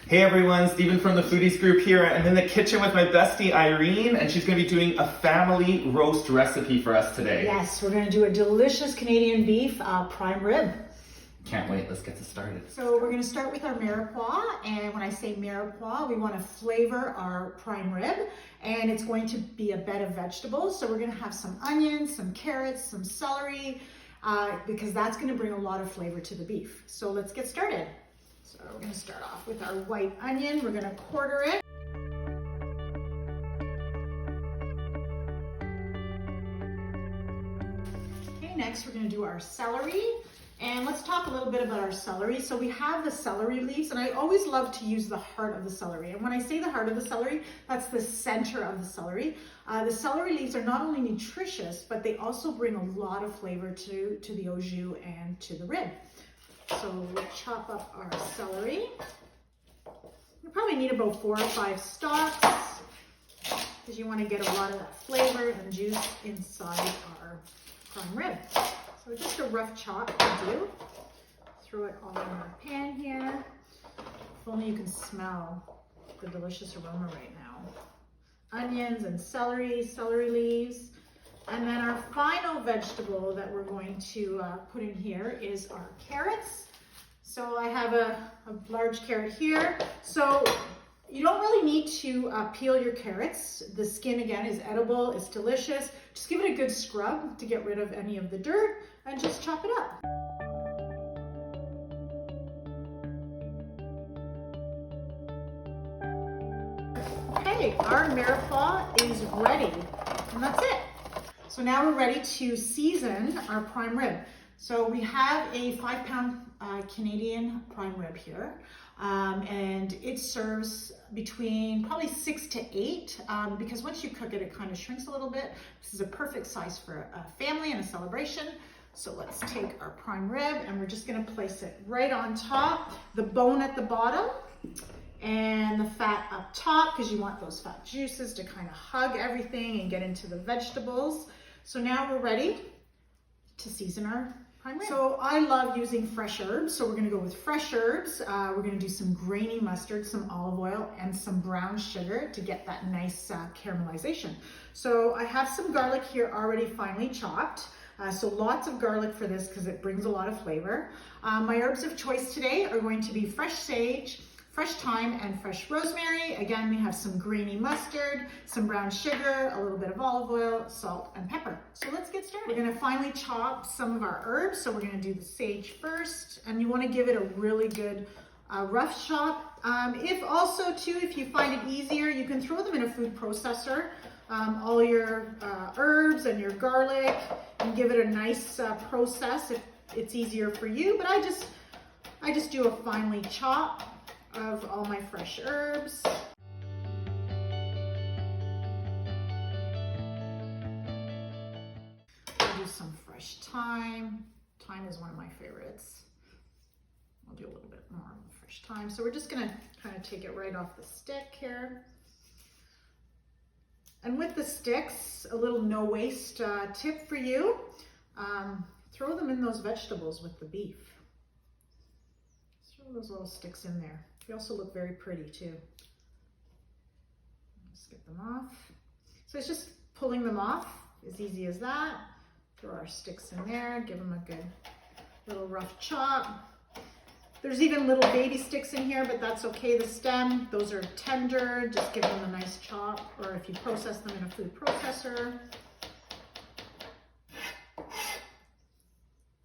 Hey everyone, Stephen from the Foodies Group here. I'm in the kitchen with my bestie Irene, and she's going to be doing a family roast recipe for us today. Yes, we're going to do a delicious Canadian beef prime rib. Can't wait, let's get this started. So we're going to start with our mirepoix, and when I say mirepoix, we want to flavor our prime rib, and it's going to be a bed of vegetables. So we're going to have some onions, some carrots, some celery, because that's going to bring a lot of flavor to the beef. So let's get started. So we're going to start off with our white onion. We're going to quarter it. Okay, next we're going to do our celery. And let's talk a little bit about our celery. So we have the celery leaves, and I always love to use the heart of the celery. And when I say the heart of the celery, that's the center of the celery. The celery leaves are not only nutritious, but they also bring a lot of flavor to the au jus and to the rib. So we'll chop up our celery. You probably need about 4 or 5 stalks because you want to get a lot of that flavor and juice inside our prime rib. So just a rough chop will do. Throw it all in our pan here. If only you can smell the delicious aroma right now. Onions and celery leaves. And then our final vegetable that we're going to put in here is our carrots. So I have a large carrot here. So you don't really need to peel your carrots. The skin, again, is edible, it's delicious. Just give it a good scrub to get rid of any of the dirt and just chop it up. Okay, our mirepoix is ready, and that's it. So now we're ready to season our prime rib. So we have a 5-pound Canadian prime rib here, and it serves between probably 6 to 8 because once you cook it, it kind of shrinks a little bit. This is a perfect size for a family and a celebration. So let's take our prime rib and we're just going to place it right on top, the bone at the bottom and the fat up top because you want those fat juices to kind of hug everything and get into the vegetables. So now we're ready to season our prime rib. So I love using fresh herbs. So we're going to go with fresh herbs. We're going to do some grainy mustard, some olive oil, and some brown sugar to get that nice caramelization. So I have some garlic here already finely chopped. So lots of garlic for this because it brings a lot of flavor. My herbs of choice today are going to be fresh sage, fresh thyme, and fresh rosemary. Again, we have some grainy mustard, some brown sugar, a little bit of olive oil, salt, and pepper. So let's get started. We're gonna finely chop some of our herbs. So we're gonna do the sage first, and you wanna give it a really good rough chop. If you find it easier, you can throw them in a food processor. All your herbs and your garlic, and give it a nice process if it's easier for you. But I just do a finely chop of all my fresh herbs. I'll do some fresh thyme. Thyme is one of my favorites. I'll do a little bit more of the fresh thyme. So we're just gonna kind of take it right off the stick here. And with the sticks, a little no waste tip for you. Throw them in those vegetables with the beef. Throw those little sticks in there. They also look very pretty too. Just get them off. So it's just pulling them off, as easy as that. Throw our sticks in there, give them a good little rough chop. There's even little baby sticks in here, but that's okay. The stem, those are tender. Just give them a nice chop, or if you process them in a food processor.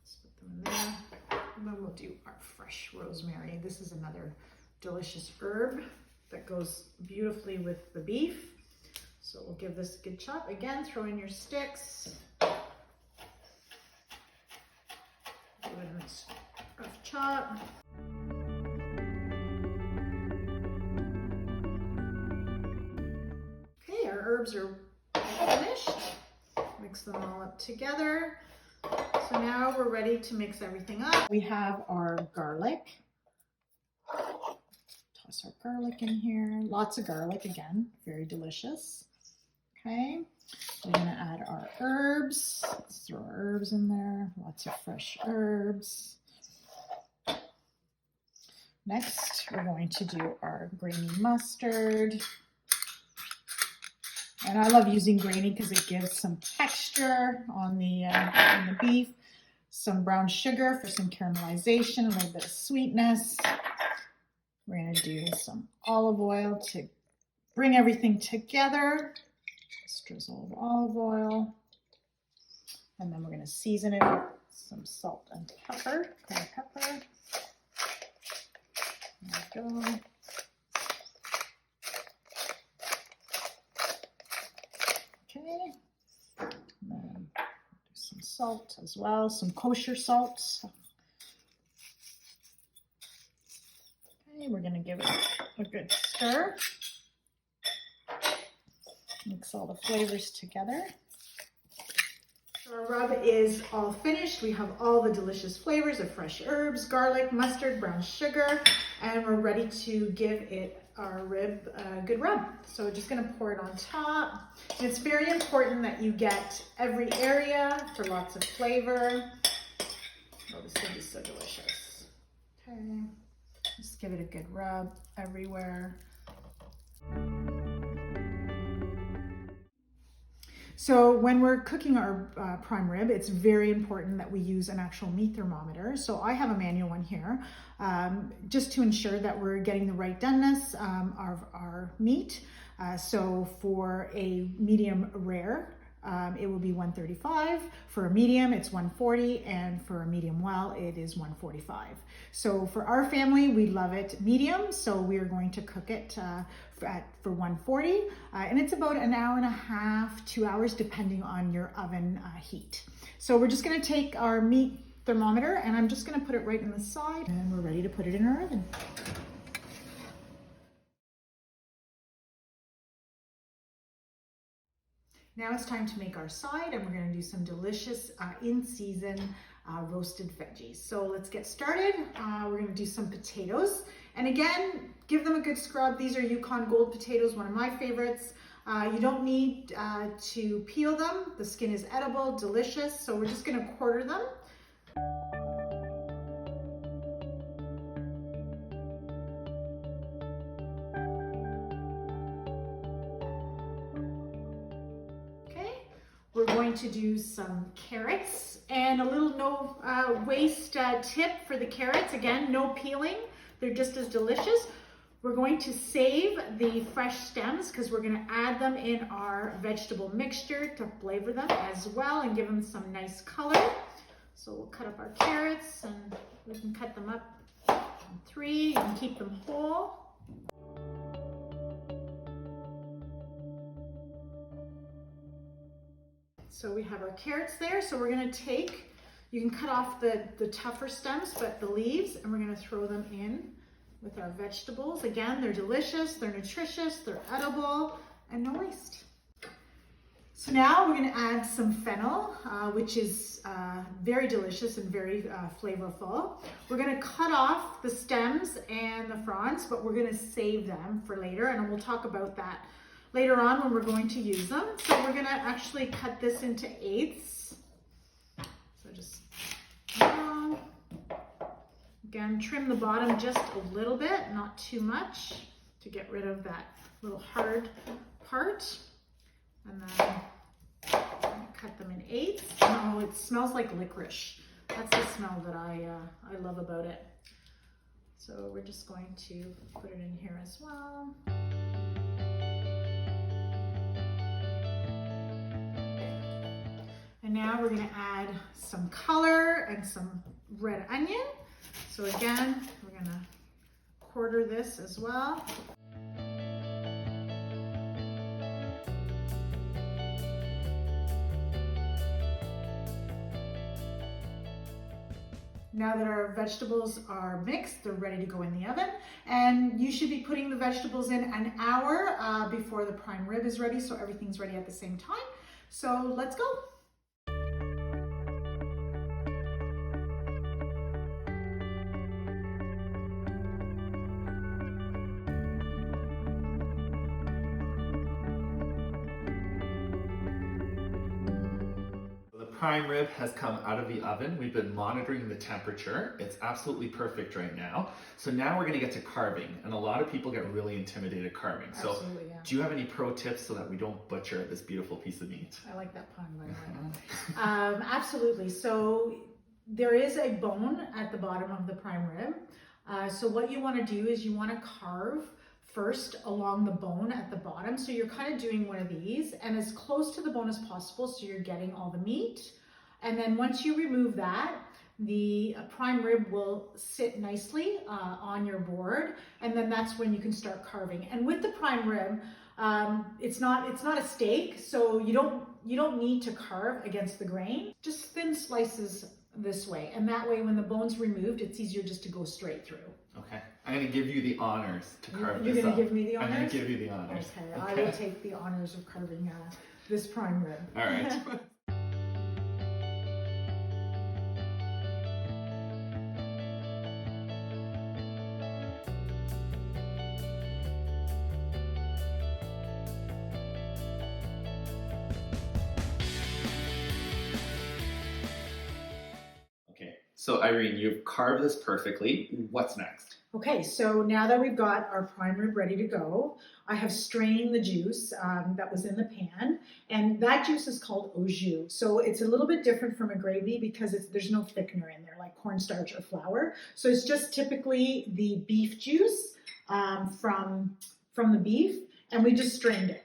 Just put them in there. And then we'll do our fresh rosemary. This is another delicious herb that goes beautifully with the beef. So we'll give this a good chop. Again, throw in your sticks. Give it a nice rough chop. Okay, our herbs are finished. Mix them all up together. So now we're ready to mix everything up. We have our garlic. Toss our garlic in here. Lots of garlic again, very delicious. Okay, we're gonna add our herbs. Let's throw our herbs in there. Lots of fresh herbs. Next, we're going to do our grainy mustard. And I love using grainy because it gives some texture on the beef. Some brown sugar for some caramelization, a little bit of sweetness. We're going to do some olive oil to bring everything together. Just drizzle of olive oil. And then we're going to season it with some salt and pepper, cracked pepper. There we go. Okay. And then do some salt as well, some kosher salt. Okay, we're going to give it a good stir. Mix all the flavors together. Our rub is all finished. We have all the delicious flavors of fresh herbs, garlic, mustard, brown sugar, and we're ready to give our rib a good rub. So we're just gonna pour it on top. And it's very important that you get every area for lots of flavor. Oh, this is gonna be so delicious. Okay, just give it a good rub everywhere. So when we're cooking our prime rib, it's very important that we use an actual meat thermometer. So I have a manual one here, just to ensure that we're getting the right doneness of our meat. So for a medium rare, it will be 135. For a medium, it's 140, and for a medium well, it is 145. So for our family, we love it medium, so we are going to cook it for 140, and it's about an hour and a half, 2 hours, depending on your oven heat. So we're just gonna take our meat thermometer, and I'm just gonna put it right in the side, and we're ready to put it in our oven. Now it's time to make our side, and we're going to do some delicious in-season roasted veggies. So let's get started. We're going to do some potatoes. And again, give them a good scrub. These are Yukon Gold potatoes, one of my favorites. You don't need to peel them. The skin is edible, delicious. So we're just going to quarter them. We're going to do some carrots, and a little no waste tip for the carrots. Again, no peeling. They're just as delicious. We're going to save the fresh stems because we're going to add them in our vegetable mixture to flavor them as well and give them some nice color. So we'll cut up our carrots, and we can cut them up in 3. You can keep them whole. So we have our carrots there. So we're going to take, you can cut off the tougher stems, but the leaves, and we're going to throw them in with our vegetables. Again, they're delicious, they're nutritious, they're edible, and no waste. So now we're going to add some fennel, which is very delicious and very flavorful. We're going to cut off the stems and the fronds, but we're going to save them for later, and we'll talk about that later on when we're going to use them. So we're going to actually cut this into 1/8. So just again, trim the bottom just a little bit, not too much, to get rid of that little hard part. And then cut them in 1/8. Oh, it smells like licorice. That's the smell that I love about it. So we're just going to put it in here as well. And now we're going to add some color and some red onion. So again, we're going to quarter this as well. Now that our vegetables are mixed, they're ready to go in the oven. And you should be putting the vegetables in an hour before the prime rib is ready, so everything's ready at the same time. So let's go. prime rib has come out of the oven. We've been monitoring the temperature. It's absolutely perfect right now. So now we're gonna get to carving. And a lot of people get really intimidated carving. So Absolutely, yeah. do you have any pro tips so that we don't butcher this beautiful piece of meat? I like that pun, by the way. Absolutely. So there is a bone at the bottom of the prime rib. So what you want to do is you want to carve first along the bone at the bottom. So you're kind of doing one of these and as close to the bone as possible so you're getting all the meat. And then once you remove that, the prime rib will sit nicely on your board, and then that's when you can start carving. And with the prime rib, it's not a steak, so you don't need to carve against the grain. Just thin slices this way, and that way when the bone's removed, it's easier just to go straight through. Okay, I'm gonna give you the honors to carve You're this gonna up. give me the honors? I'm gonna give you the honors. Okay, I will take the honors of carving this prime rib. All right. So Irene, you've carved this perfectly. What's next? Okay, so now that we've got our prime rib ready to go, I have strained the juice that was in the pan, and that juice is called au jus. So it's a little bit different from a gravy because there's no thickener in there like cornstarch or flour. So it's just typically the beef juice from the beef, and we just strained it.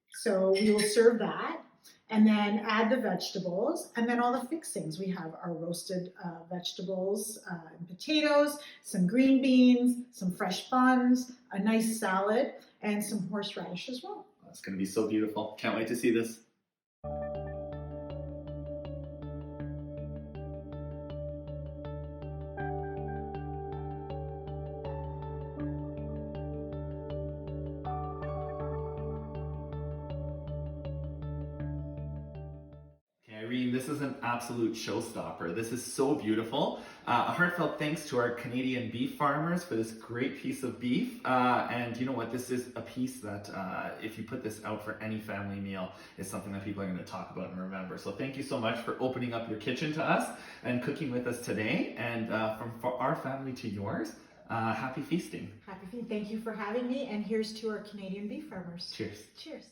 So we will serve that. And then add the vegetables, and then all the fixings. We have our roasted vegetables and potatoes, some green beans, some fresh buns, a nice salad, and some horseradish as well. It's going to be so beautiful. Can't wait to see this. Irene, this is an absolute showstopper. This is so beautiful. A heartfelt thanks to our Canadian beef farmers for this great piece of beef. And you know what? This is a piece that if you put this out for any family meal, is something that people are going to talk about and remember. So thank you so much for opening up your kitchen to us and cooking with us today. And from our family to yours, happy feasting. Happy feasting. Thank you for having me. And here's to our Canadian beef farmers. Cheers. Cheers.